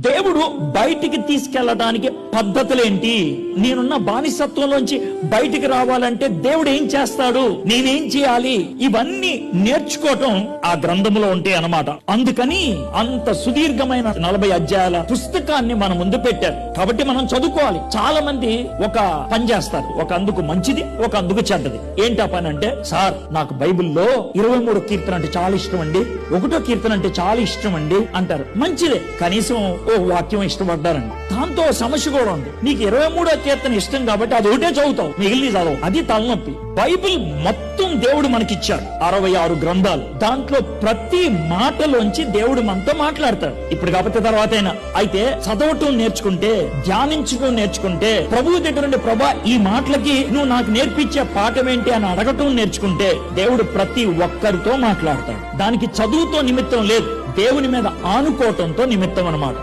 దేవుడు బయటికి తీసుకెళ్లడానికి పద్ధతులేంటి? నేనున్న బానిసత్వంలోంచి బయటికి రావాలంటే దేవుడు ఏం చేస్తాడు, నేనేం చేయాలి, ఇవన్నీ నేర్చుకోవటం ఆ గ్రంథంలో ఉంటే అన్నమాట. అందుకని అంత సుదీర్ఘమైన 40 అధ్యాయాల పుస్తకాన్ని మన ముందు పెట్టారు. కాబట్టి మనం చదువుకోవాలి. చాలా మంది ఒక పని చేస్తారు, ఒక అందుకు మంచిది, ఒక అందుకు చెడ్డది. ఏంటి ఆ పని అంటే, సార్ నాకు బైబిల్లో 23 కీర్తన అంటే చాలా ఇష్టం అండి, 1వ కీర్తన అంటే చాలా ఇష్టం అండి అంటారు. మంచిదే, కనీసం ఓ వాక్యం ఇష్టపడ్డారండి. దాంతో సమస్య కూడా ఉంది. నీకు 23వ కీర్తన ఇష్టం కాబట్టి అది ఒకటే చదువుతావు, మిగిలిన చదవు. అది తలనొప్పి. బైబిల్ మొత్తం దేవుడు మనకిచ్చాడు, 66 గ్రంథాలు. దాంట్లో ప్రతి మాటలోంచి దేవుడు మనతో మాట్లాడతాడు. ఇప్పుడు కాకపోతే తర్వాతైనా. అయితే చదవటం నేర్చుకుంటే, ధ్యానించడం నేర్చుకుంటే, ప్రభువు దగ్గర నుండి ప్రభా ఈ మాటలకి నువ్వు నాకు నేర్పించే పాఠం ఏంటి అని అడగటం నేర్చుకుంటే దేవుడు ప్రతి ఒక్కరితో మాట్లాడతాడు. దానికి చదువుతో నిమిత్తం లేదు, దేవుని మీద ఆనుకోవటంతో నిమిత్తం అన్నమాట.